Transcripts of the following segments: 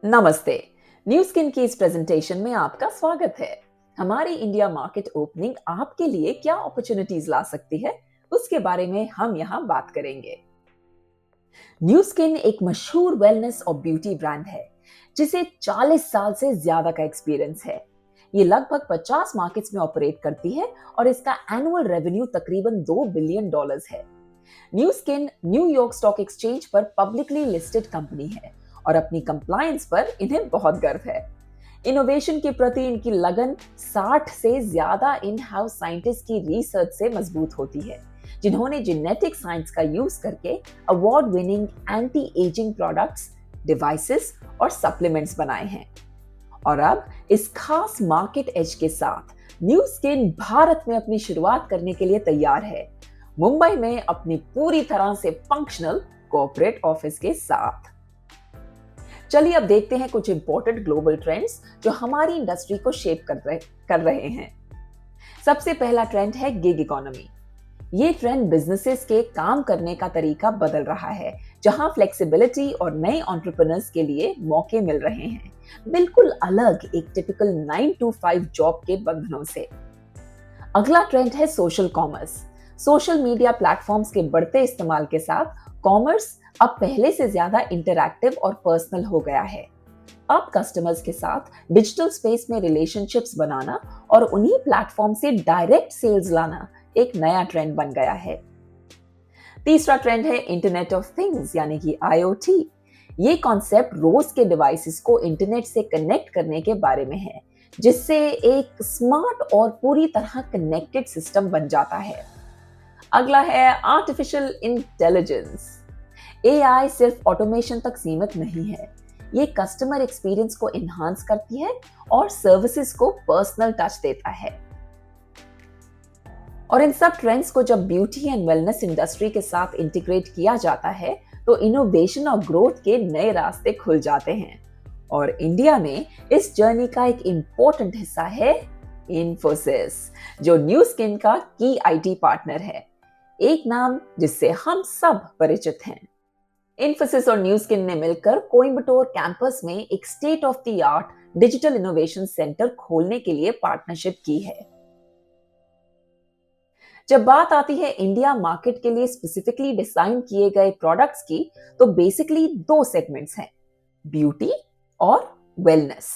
नमस्ते। New skin की इस प्रेजेंटेशन में आपका स्वागत है। हमारी इंडिया मार्केट ओपनिंग आपके लिए क्या अपॉर्चुनिटीज ला सकती है, उसके बारे में हम यहाँ बात करेंगे। न्यू स्किन एक मशहूर वेलनेस और ब्यूटी ब्रांड है जिसे 40 साल से ज्यादा का एक्सपीरियंस है। ये लगभग 50 मार्केट्स में ऑपरेट करती है और इसका एनुअल रेवेन्यू तकरीबन $2 बिलियन है। New skin New York stock exchange पर पब्लिकली लिस्टेड कंपनी है और अपनी कंप्लायंस पर इन्हें बहुत गर्व है। इनोवेशन के प्रति इनकी लगन 60 से ज्यादा इन हाउस साइंटिस्ट की रिसर्च से मजबूत होती है, जिन्होंने जेनेटिक साइंस का यूज करके award winning anti ageing products, devices और सप्लीमेंट्स बनाए हैं। और अब इस खास मार्केट एज के साथ न्यू स्किन भारत में अपनी शुरुआत करने के लिए तैयार है, मुंबई में अपनी पूरी तरह से फंक्शनल कॉर्पोरेट ऑफिस के साथ। चलिए अब देखते हैं कुछ इंपॉर्टेंट ग्लोबल ट्रेंड्स जो हमारी इंडस्ट्री को शेप कर रहे हैं। सबसे पहला ट्रेंड है गिग इकोनॉमी। ये ट्रेंड बिजनेसेस के काम करने का तरीका बदल रहा है, जहां फ्लेक्सिबिलिटी और नए एंटरप्रेन्योर्स के लिए मौके मिल रहे हैं, बिल्कुल अलग एक टिपिकल 9 to 5 जॉब के बंधनों से। अगला ट्रेंड है social commerce. Social media platforms के बढ़ते इस्तेमाल के साथ कॉमर्स अब पहले से ज्यादा इंटरैक्टिव और पर्सनल हो गया है। अब कस्टमर्स के साथ डिजिटल स्पेस में रिलेशनशिप्स बनाना और उन्हीं प्लेटफॉर्म से डायरेक्ट सेल्स लाना एक नया ट्रेंड बन गया है। तीसरा ट्रेंड है इंटरनेट ऑफ थिंग्स यानी कि IoT। ये कॉन्सेप्ट रोज के डिवाइसेस को इंटरनेट से कनेक्ट करने के बारे में है, जिससे एक स्मार्ट और पूरी तरह कनेक्टेड सिस्टम बन जाता है। अगला है आर्टिफिशियल इंटेलिजेंस। AI सिर्फ ऑटोमेशन तक सीमित नहीं है, ये कस्टमर एक्सपीरियंस को एनहांस करती है और सर्विसेज को पर्सनल टच देता है। और इन सब ट्रेंड्स को जब ब्यूटी एंड वेलनेस इंडस्ट्री के साथ इंटीग्रेट किया जाता है तो इनोवेशन और ग्रोथ के नए रास्ते खुल जाते हैं। और इंडिया में इस जर्नी का एक इंपॉर्टेंट हिस्सा है इन्फोसिस, जो न्यू स्किन का की IT पार्टनर है, एक नाम जिससे हम सब परिचित हैं। इन्फोसिस और न्यू स्किन ने मिलकर कोयंबटूर कैंपस में एक state of the art digital innovation centre खोलने के लिए पार्टनरशिप की है। जब बात आती है इंडिया मार्केट के लिए स्पेसिफिकली डिजाइन किए गए प्रोडक्ट्स की, तो बेसिकली दो सेगमेंट्स हैं, ब्यूटी और वेलनेस।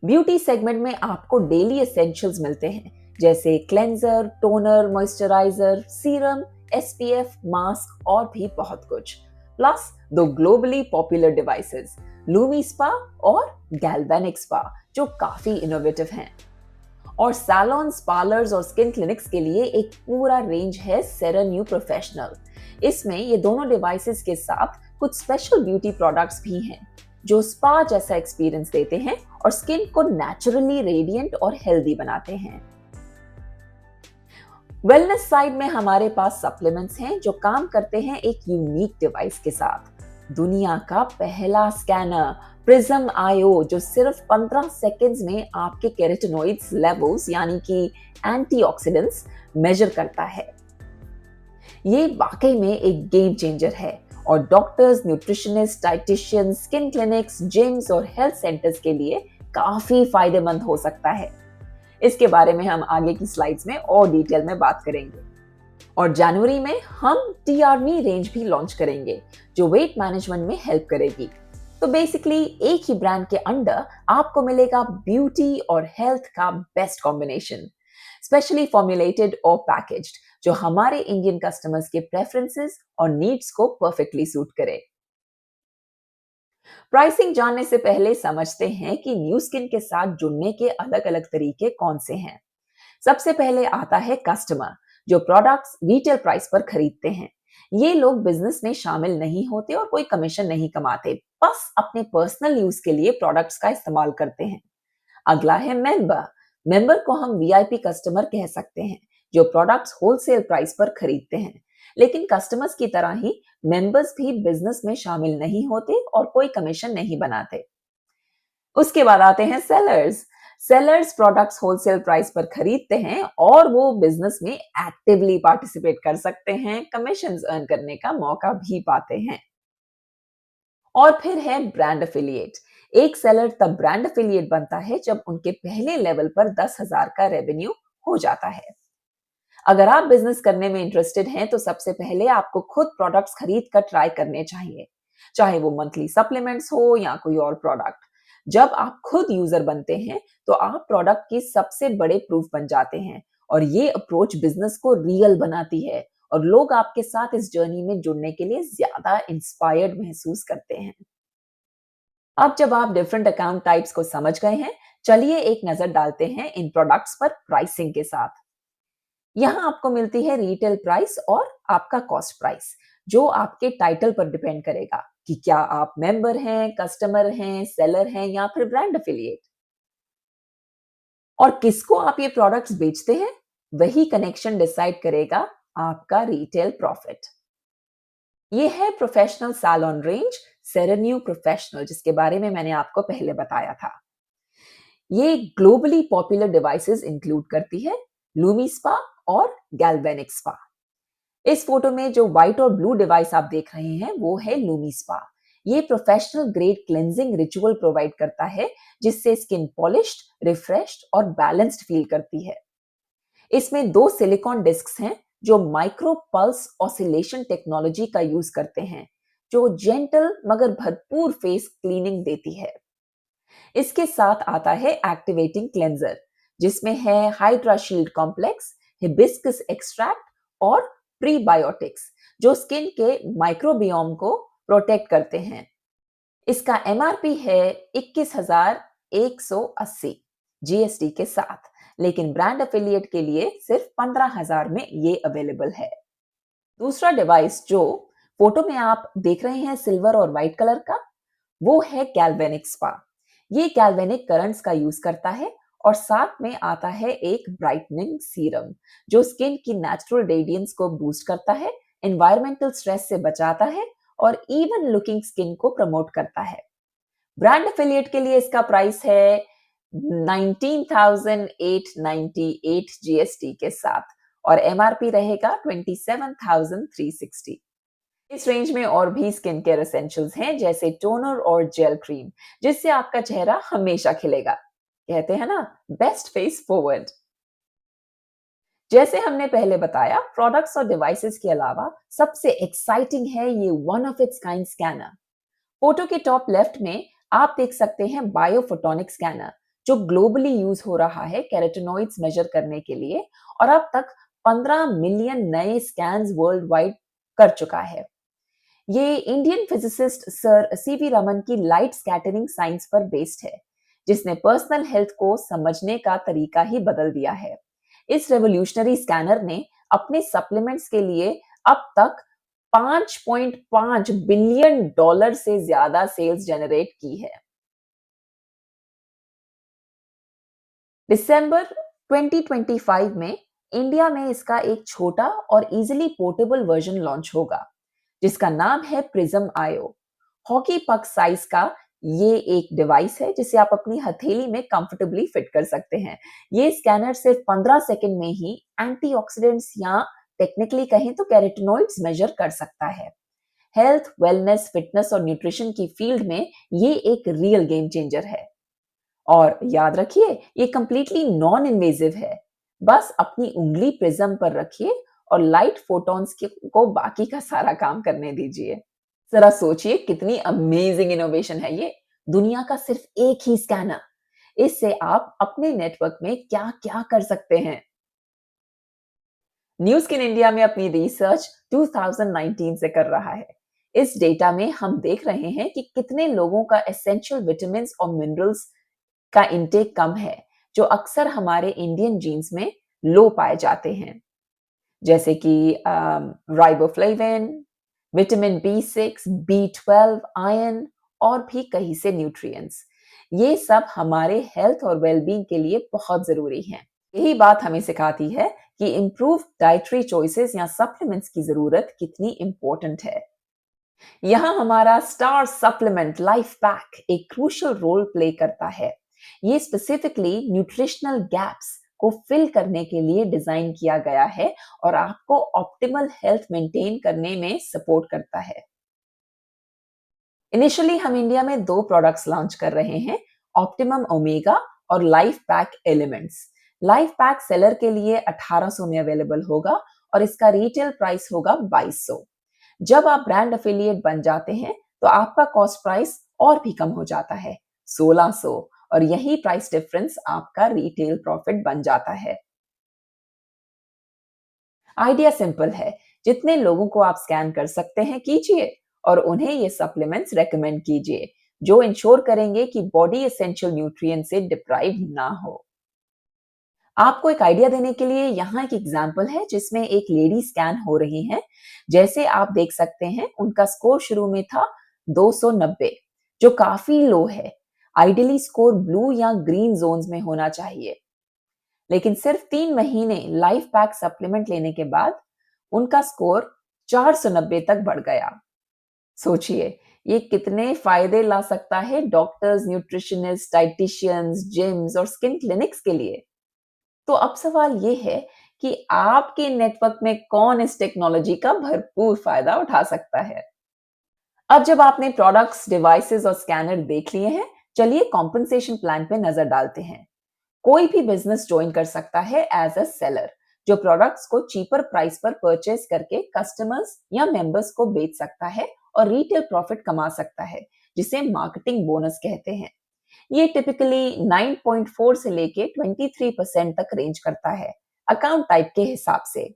ब्यूटी सेगमेंट में आपको डेली एसेंशियल्स मिलते हैं, जैसे cleanser, toner, moisturiser, serum, SPF, mask और भी बहुत कुछ। प्लस दो globally popular devices, Lumi spa और गैल्वेनिक स्पा, जो काफी इनोवेटिव हैं। और सैलून्स, पार्लर्स और स्किन क्लिनिक्स के लिए एक पूरा रेंज है सेरेन्यू प्रोफेशनल। इसमें ये दोनों डिवाइसेस के साथ कुछ स्पेशल ब्यूटी प्रोडक्ट्स भी हैं, जो स्पा जैसा एक्सपीरियंस देते हैं और स्किन को नेचुरली रेडिएंट और हेल्दी बनाते हैं। वेलनेस साइड में हमारे पास सप्लीमेंट्स हैं जो काम करते हैं एक यूनिक डिवाइस के साथ। दुनिया का पहला स्कैनर प्रिज्म IO, जो सिर्फ 15 सेकेंड्स में आपके कैरोटीनॉइड्स लेवल्स यानी कि एंटीऑक्सीडेंट्स मेजर करता है। ये वाकई में एक गेम चेंजर है और doctors, nutritionists, dieticians, skin clinics, gyms और हेल्थ सेंटर्स के लिए काफी फायदेमंद हो सकता है। इसके बारे में हम आगे की स्लाइड्स में और डिटेल में बात करेंगे। और जनवरी में हम TRMe रेंज भी लॉन्च करेंगे, जो वेट मैनेजमेंट में हेल्प करेगी। तो बेसिकली एक ही ब्रांड के अंडर आपको मिलेगा ब्यूटी और हेल्थ का बेस्ट कॉम्बिनेशन, स्पेशली फॉर्मुलेटेड और पैकेज्ड, जो हमारे इंडियन कस्टमर्स के प्रेफरेंसेस और नीड्स को परफेक्टली सूट करे। प्राइसिंग जानने से पहले समझते हैं कि न्यू स्किन के साथ जुड़ने के अलग अलग तरीके कौन से हैं। सबसे पहले आता है कस्टमर, जो प्रोडक्ट्स रिटेल प्राइस पर खरीदते हैं। ये लोग बिजनेस में शामिल नहीं होते और कोई कमीशन नहीं कमाते, बस अपने पर्सनल यूज के लिए प्रोडक्ट्स का इस्तेमाल करते हैं। अगला है मेंबर। मेंबर को हम VIP कस्टमर कह सकते हैं, जो प्रोडक्ट्स होलसेल प्राइस पर खरीदते हैं। लेकिन कस्टमर्स की तरह ही मेंबर्स भी बिजनेस में शामिल नहीं होते और कोई कमीशन नहीं बनाते। उसके बाद आते हैं sellers. Sellers products wholesale price पर खरीदते हैं और वो बिजनेस में एक्टिवली पार्टिसिपेट कर सकते हैं, कमीशंस अर्न करने का मौका भी पाते हैं। और फिर है ब्रांड एफिलिएट। एक सेलर तब ब्रांड एफिलिएट बनता है जब उनके पहले लेवल पर 10,000 का रेवेन्यू हो जाता है। अगर आप बिजनेस करने में इंटरेस्टेड हैं तो सबसे पहले आपको खुद प्रोडक्ट्स खरीद कर ट्राई करने चाहिए, चाहे वो मंथली सप्लीमेंट्स हो या कोई और प्रोडक्ट। जब आप खुद यूजर बनते हैं तो आप प्रोडक्ट की सबसे बड़े प्रूफ बन जाते हैं, और ये अप्रोच बिजनेस को रियल बनाती है और लोग आपके साथ इस जर्नी में जुड़ने के लिए ज्यादा इंस्पायर्ड महसूस करते हैं। अब जब आप डिफरेंट अकाउंट टाइप्स को समझ गए हैं, चलिए एक नजर डालते हैं इन प्रोडक्ट्स पर प्राइसिंग के साथ। यहाँ आपको मिलती है रिटेल प्राइस और आपका कॉस्ट प्राइस, जो आपके टाइटल पर डिपेंड करेगा कि क्या आप मेंबर हैं, कस्टमर हैं, सेलर हैं या फिर ब्रांड एफिलिएट। और किसको आप ये प्रोडक्ट्स बेचते हैं, वही कनेक्शन डिसाइड करेगा आपका रिटेल प्रॉफिट। ये है प्रोफेशनल सैलून रेंज सेरेन्यू प्रोफेशनल, जिसके बारे में मैंने आपको पहले बताया था। ये ग्लोबली पॉपुलर डिवाइसेस इंक्लूड करती है लूमी स्पा और गैल्वेनिक स्पा। इस फोटो में जो व्हाइट और ब्लू डिवाइस आप देख रहे हैं वो है लूमी स्पा। ये professional grade cleansing ritual provide करता है, जिससे स्किन पॉलिश्ड, रिफ्रेश्ड और बैलेंस्ड फील करती है। इसमें दो सिलिकॉन डिस्क्स हैं जो माइक्रो पल्स ऑसिलेशन टेक्नोलॉजी का यूज करते हैं, जो जेंटल मगर भरपूर फेस क्लीनिंग देती है। इसके साथ आता है एक्टिवेटिंग क्लेंजर, जिसमें है hydra shield complex, hibiscus extract और प्रीबायोटिक्स, जो स्किन के माइक्रोबियोम को प्रोटेक्ट करते हैं। इसका एमआरपी है 21,180 जीएसटी के साथ, लेकिन ब्रांड एफिलिएट के लिए सिर्फ 15,000 में ये अवेलेबल है। दूसरा डिवाइस जो फोटो में आप देख रहे हैं सिल्वर और व्हाइट कलर का, वो है गैल्वेनिक स्पा। ये गैल्वेनिक करंट्स का यूज करता है और साथ में आता है एक ब्राइटनिंग सीरम, जो स्किन की नेचुरल रेडियंस को बूस्ट करता है, एनवायरमेंटल स्ट्रेस से बचाता है और इवन लुकिंग स्किन को प्रमोट करता है। ब्रांड एफिलिएट के लिए इसका प्राइस है 19,898 जीएसटी के साथ और एमआरपी रहेगा 27,360। इस रेंज में और भी स्किन केयर एसेंशियल्स हैं, जैसे टोनर और जेल क्रीम, जिससे आपका चेहरा हमेशा खिलेगा। कहते हैं ना, बेस्ट फेस फॉरवर्ड। जैसे हमने पहले बताया, प्रोडक्ट्स और डिवाइसेस के अलावा सबसे एक्साइटिंग है ये one of its kind scanner. Photo के टॉप लेफ्ट में आप देख सकते हैं बायोफोटोनिक स्कैनर, जो ग्लोबली यूज हो रहा है कैरोटिनॉइड्स मेजर करने के लिए, और अब तक 15 मिलियन नए स्कैन्स वर्ल्ड वाइड कर चुका है। ये Indian physicist sir CV Raman की लाइट स्कैटरिंग साइंस पर बेस्ड है, जिसने पर्सनल हेल्थ को समझने का तरीका ही बदल दिया है। इस रेवोल्यूशनरी स्कैनर ने अपने सप्लीमेंट्स के लिए अब तक 5.5 बिलियन डॉलर से ज्यादा सेल्स जनरेट की है। दिसंबर 2025 में इंडिया में इसका एक छोटा और इजीली पोर्टेबल वर्जन लॉन्च होगा, जिसका नाम है प्रिज्म आयो। हॉकी पक साइज का ये एक डिवाइस है जिसे आप अपनी हथेली में कंफर्टेबली फिट कर सकते हैं। ये स्कैनर सिर्फ 15 सेकंड में ही एंटीऑक्सीडेंट्स या टेक्निकली कहें तो कैरोटिनॉइड्स मेजर कर सकता है। हेल्थ, वेलनेस, फिटनेस और न्यूट्रिशन की फील्ड में ये एक रियल गेम चेंजर है। और याद रखिए, ये कंप्लीटली नॉन इन्वेजिव है। बस अपनी उंगली प्रिज्म पर रखिए और लाइट फोटॉन्स को बाकी का सारा काम करने दीजिए। जरा सोचिए कितनी अमेजिंग इनोवेशन है ये। दुनिया का सिर्फ एक ही स्कैनर, इससे आप अपने नेटवर्क में क्या क्या कर सकते हैं। न्यूज किन इंडिया में अपनी रिसर्च 2019 से कर रहा है। इस डेटा में हम देख रहे हैं कि कितने लोगों का एसेंशियल विटामिन और मिनरल्स का इंटेक कम है, जो अक्सर हमारे इंडियन जीन्स में लो पाए जाते हैं, जैसे कि riboflavin, vitamin B6, B12, iron और भी कई से न्यूट्रिएंट्स। ये सब हमारे हेल्थ और वेलबींग के लिए बहुत जरूरी हैं। यही बात हमें सिखाती है कि इम्प्रूव डाइटरी चॉइसेस या सप्लीमेंट्स की जरूरत कितनी इंपॉर्टेंट है। यहाँ हमारा स्टार सप्लीमेंट लाइफ पैक एक क्रूशियल रोल प्ले करता है। ये स्पेसिफिकली न्यूट्रिशनल गैप्स को फिल करने के लिए डिजाइन किया गया है और आपको ऑप्टिमल हेल्थ मेंटेन करने में सपोर्ट करता है। इनिशियली हम इंडिया में दो प्रोडक्ट्स लॉन्च कर रहे हैं, ऑप्टिमम ओमेगा और life pack elements. Life pack seller के लिए 1800 में अवेलेबल होगा और इसका रिटेल प्राइस होगा 2200। जब आप ब्रांड एफिलिएट बन जाते हैं तो आपका कॉस्ट प्राइस और भी कम हो जाता है, 1600, और यही प्राइस डिफरेंस आपका रिटेल प्रॉफिट बन जाता है। आइडिया सिंपल है, जितने लोगों को आप स्कैन कर सकते हैं कीजिए और उन्हें ये सप्लीमेंट्स रेकमेंड कीजिए जो इंश्योर करेंगे कि बॉडी एसेंशियल न्यूट्रिएंट से डिप्राइव ना हो। आपको एक आइडिया देने के लिए यहाँ एक एग्जाम्पल है जिसमें एक लेडी स्कैन हो रही है। जैसे आप देख सकते हैं उनका स्कोर शुरू में था 290, जो काफी लो है। आइडियली स्कोर ब्लू या ग्रीन जोन्स में होना चाहिए, लेकिन सिर्फ 3 महीने लाइफ पैक सप्लीमेंट लेने के बाद उनका स्कोर 490 तक बढ़ गया। सोचिए ये कितने फायदे ला सकता है डॉक्टर्स, न्यूट्रिशनिस्ट, डाइटिशियंस, जिम्स और स्किन क्लिनिक्स के लिए। तो अब सवाल ये है कि आपके नेटवर्क में कौन इस टेक्नोलॉजी का भरपूर फायदा उठा सकता है। अब जब आपने प्रोडक्ट्स, डिवाइसेस और स्कैनर देख लिए हैं, चलिए कॉम्पनसेशन प्लान पे नजर डालते हैं। कोई भी बिजनेस ज्वाइन कर सकता है एज अ सेलर, जो प्रोडक्ट्स को चीपर प्राइस पर परचेज करके कस्टमर्स या मेंबर्स को बेच सकता है और रिटेल प्रॉफिट कमा सकता है, जिसे मार्केटिंग बोनस कहते हैं। ये टिपिकली 9.4 से लेके 23% तक रेंज करता है, अकाउंट टाइप के हिसाब से।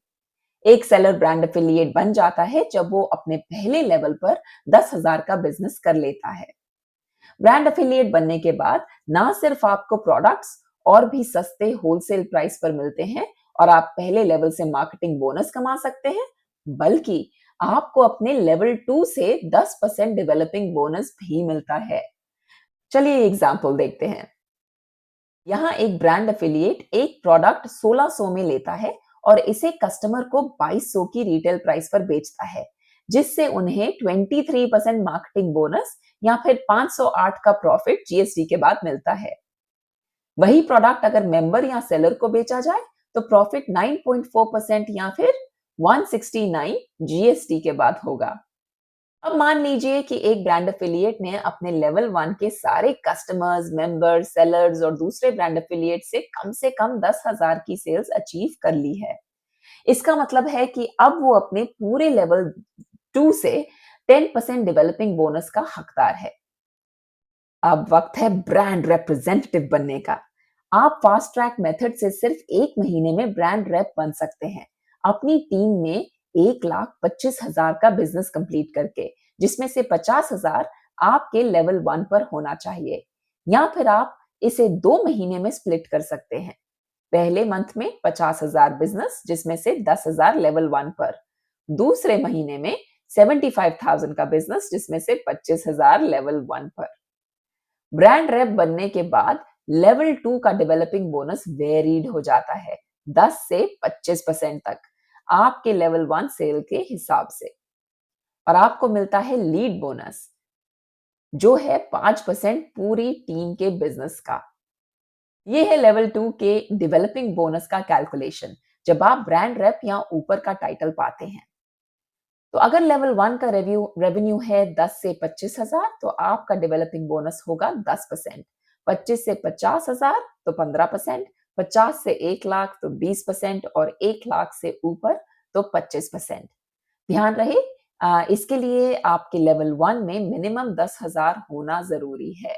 एक सेलर ब्रांड एफिलिएट बन जाता है जब वो अपने पहले लेवल पर 10,000 का बिजनेस कर लेता है। ब्रांड एफिलिएट बनने के बाद ना सिर्फ आपको प्रोडक्ट्स और भी सस्ते होलसेल प्राइस पर मिलते हैं और आप पहले लेवल से मार्केटिंग बोनस कमा सकते हैं, बल्कि आपको अपने लेवल 2 से 10% डेवलपिंग बोनस भी मिलता है। चलिए एग्जांपल देखते हैं। यहाँ एक ब्रांड एफिलिएट एक प्रोडक्ट 1600 में लेता है और इसे कस्टमर को 2200 की रिटेल प्राइस पर बेचता है, जिससे उन्हें 23% मार्केटिंग बोनस या फिर 508 का प्रॉफिट जीएसटी के बाद मिलता है। वही प्रोडक्ट अगर मेंबर या सेलर को बेचा जाए तो प्रॉफिट 9.4% या फिर 169 जीएसटी के बाद होगा। अब मान लीजिए कि एक ब्रांड एफिलिएट ने अपने लेवल 1 के सारे कस्टमर्स, मेंबर्स, सेलर्स और दूसरे ब्रांड एफिलिएट से कम 10,000 की सेल्स अचीव कर ली है। इसका मतलब है कि अब वो अपने पूरे लेवल 2 से 10% डेवलपिंग बोनस का हकदार है। अब वक्त है ब्रांड रिप्रेजेंटेटिव बनने का। आप फास्ट ट्रैक मेथड से सिर्फ 1 महीने में ब्रांड रेप बन सकते हैं, अपनी टीम में 1,25,000 का बिजनेस कंप्लीट करके, जिसमें से 50,000 आपके लेवल 1 पर होना चाहिए। या फिर आप इसे 2 महीने में स्प्लिट कर सकते हैं। पहले मंथ में 50,000 बिजनेस, जिसमें से 10,000 लेवल 1 पर। दूसरे महीने में 75,000 का बिजनेस, जिसमें से 25,000 लेवल 1 पर। ब्रांड रेप बनने के बाद लेवल 2 का डेवलपिंग बोनस वेरीड हो जाता है 10 से 25% तक, आपके लेवल 1 सेल के हिसाब से। और आपको मिलता है लीड बोनस, जो है 5% पूरी टीम के बिजनेस का। ये है लेवल 2 के डेवलपिंग बोनस का कैलकुलेशन, जब आप ब्रांड रेप या ऊपर का टाइटल पाते हैं। तो अगर लेवल 1 का रेवेन्यू है 10 से 25,000 तो आपका डेवलपिंग बोनस होगा 10%, 25 से 50,000 तो 15%, 50 से 1 लाख तो 20% और 1 लाख से ऊपर तो 25%। ध्यान रहे, इसके लिए आपके लेवल 1 में मिनिमम 10,000 होना जरूरी है।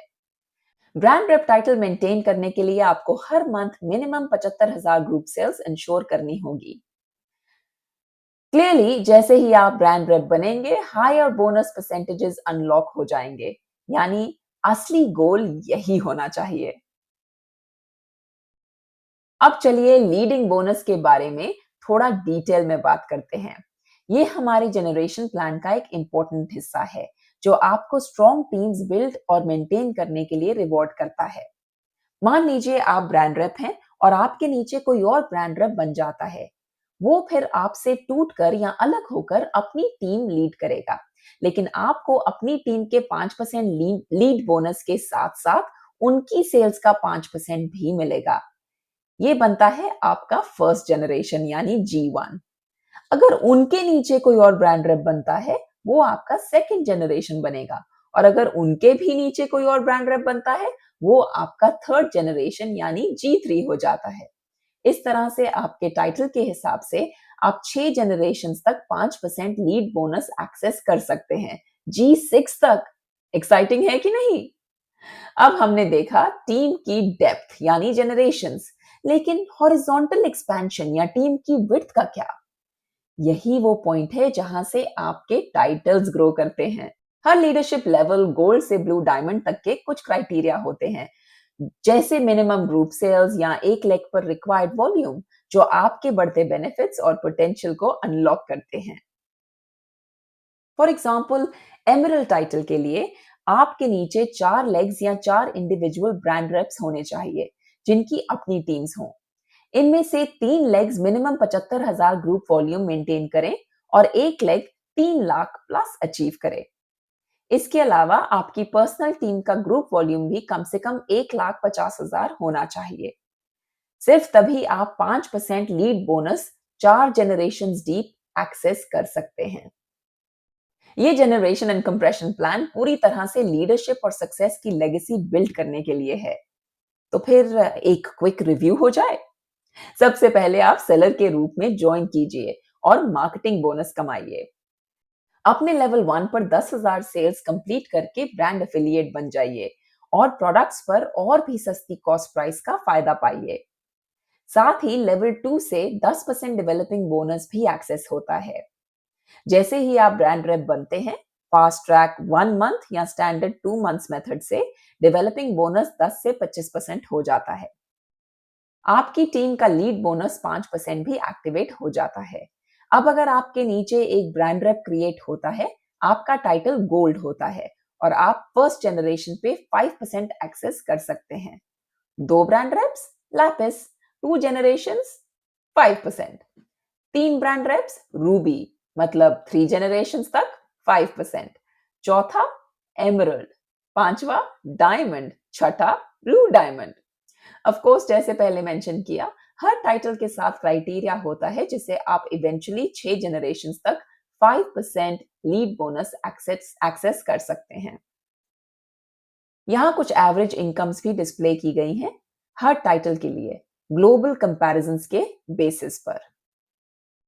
ब्रांड रेप टाइटल मेंटेन करने के लिए आपको हर month minimum 75,000 group sales ensure करनी होगी। क्लियरली जैसे ही आप ब्रांड रेप बनेंगे, हायर बोनस परसेंटेजेस अनलॉक हो जाएंगे, यानी असली गोल यही होना चाहिए। अब चलिए लीडिंग बोनस के बारे में थोड़ा डिटेल में बात करते हैं। ये हमारे जनरेशन प्लान का एक इंपॉर्टेंट हिस्सा है, जो आपको स्ट्रॉन्ग टीम्स बिल्ड और मेंटेन करने के लिए रिवॉर्ड करता है। मान लीजिए आप ब्रांड रेप हैं और आपके नीचे कोई और ब्रांड रेप बन जाता है। वो फिर आपसे टूटकर या अलग होकर अपनी टीम लीड करेगा, लेकिन आपको अपनी टीम के 5% लीड बोनस के साथ साथ उनकी सेल्स का 5% भी मिलेगा। ये बनता है आपका फर्स्ट जनरेशन यानी G1। अगर उनके नीचे कोई और ब्रांड रेप बनता है, वो आपका सेकंड जनरेशन बनेगा और अगर उनके भी नीचे कोई और ब्रांड रेप बनता है, वो आपका थर्ड जनरेशन यानी G3 हो जाता है। इस तरह से आपके टाइटल के हिसाब से आप 6 जनरेशन तक 5% लीड बोनस एक्सेस कर सकते हैं। G6 तक। एक्साइटिंग है कि नहीं? अब हमने देखा टीम की डेप्थ यानी जनरेशंस, लेकिन हॉरिजॉन्टल एक्सपेंशन या टीम की विड्थ का क्या? यही वो पॉइंट है जहां से आपके टाइटल्स ग्रो करते हैं। हर लीडरशिप लेवल गोल्ड से ब्लू डायमंड तक के कुछ क्राइटेरिया होते हैं, जैसे मिनिमम ग्रुप सेल्स या 1 लाख पर रिक्वायर्ड वॉल्यूम, जो आपके बढ़ते बेनिफिट्स और पोटेंशियल को अनलॉक करते हैं। फॉर एग्जाम्पल, एमरल्ड टाइटल के लिए आपके नीचे 4 लेग्स या 4 इंडिविजुअल ब्रांड रेप्स होने चाहिए, जिनकी अपनी टीम्स हों। इनमें से 3 legs minimum 75,000 group volume maintain करें और 1 लेग 3 लाख प्लस अचीव करे। इसके अलावा आपकी पर्सनल टीम का ग्रुप वॉल्यूम भी कम से कम 1,50,000 होना चाहिए। सिर्फ तभी आप 5% lead bonus 4 generation deep access कर सकते हैं। ये जनरेशन एंड कंप्रेशन प्लान पूरी तरह से लीडरशिप और सक्सेस की लेगेसी बिल्ड करने के लिए है। तो फिर एक क्विक रिव्यू हो जाए। सबसे पहले आप सेलर के रूप में ज्वाइन कीजिए और मार्केटिंग बोनस कमाइए। अपने लेवल 1 पर 10,000 सेल्स कंप्लीट करके ब्रांड एफिलिएट बन जाइए और प्रोडक्ट्स पर और भी सस्ती कॉस्ट प्राइस का फायदा पाइए। साथ ही लेवल 2 से 10% डेवलपिंग बोनस भी एक्सेस होता है। जैसे ही आप ब्रांड रेप बनते हैं, फास्ट ट्रैक 1 मंथ या स्टैंडर्ड 2 मंथ्स मेथड से डेवलपिंग बोनस 10 से 25% हो जाता है। आपकी टीम का लीड बोनस 5% भी एक्टिवेट हो जाता है। अब अगर आपके नीचे एक ब्रांड रेप क्रिएट होता है, आपका टाइटल गोल्ड होता है और आप फर्स्ट जनरेशन पे 5% एक्सेस कर सकते हैं। 2 brand reps lapis, 2 generations 5%, 3 brand reps ruby, मतलब 3 जनरेशंस तक 5%, चौथा एमरल्ड, पांचवा डायमंड, छठा ब्लू डायमंड। ऑफ कोर्स, जैसे पहले मेंशन किया, हर टाइटल के साथ क्राइटेरिया होता है जिसे आप इवेंचुअली 6 जनरेशंस तक 5% लीड बोनस एक्सेस कर सकते हैं। यहाँ कुछ एवरेज इनकम्स भी डिस्प्ले की गई हैं हर टाइटल के लिए ग्लोबल कंपैरिजंस के बेसिस पर।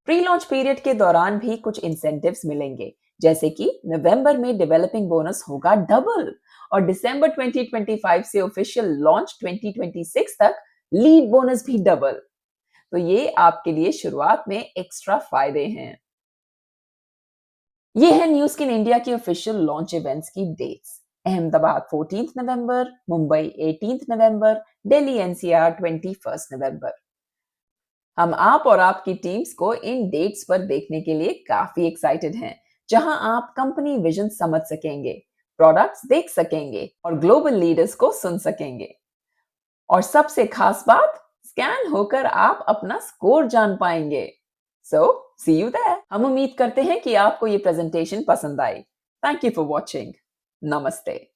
प्री लॉन्च पीरियड के दौरान भी कुछ इंसेंटिव्स मिलेंगे, जैसे कि नवंबर में डेवलपिंग बोनस होगा डबल और दिसंबर 2025 से ऑफिशियल लॉन्च 2026 तक लीड बोनस भी डबल। तो ये आपके लिए शुरुआत में एक्स्ट्रा फायदे हैं। ये है न्यू स्किन इंडिया की ऑफिशियल लॉन्च इवेंट्स की डेट्स। अहमदाबाद 14 नवंबर, मुंबई 18 नवंबर, दिल्ली एनसीआर 21 नवंबर। हम आप और आपकी टीम्स को इन डेट्स पर देखने के लिए काफी एक्साइटेड हैं, जहां आप कंपनी विजन समझ सकेंगे, प्रोडक्ट्स देख सकेंगे और ग्लोबल लीडर्स को सुन सकेंगे। और सबसे खास बात, स्कैन होकर आप अपना स्कोर जान पाएंगे। So see you there. हम उम्मीद करते हैं कि आपको ये प्रेजेंटेशन पसंद आई। Thank you for watching. नमस्ते।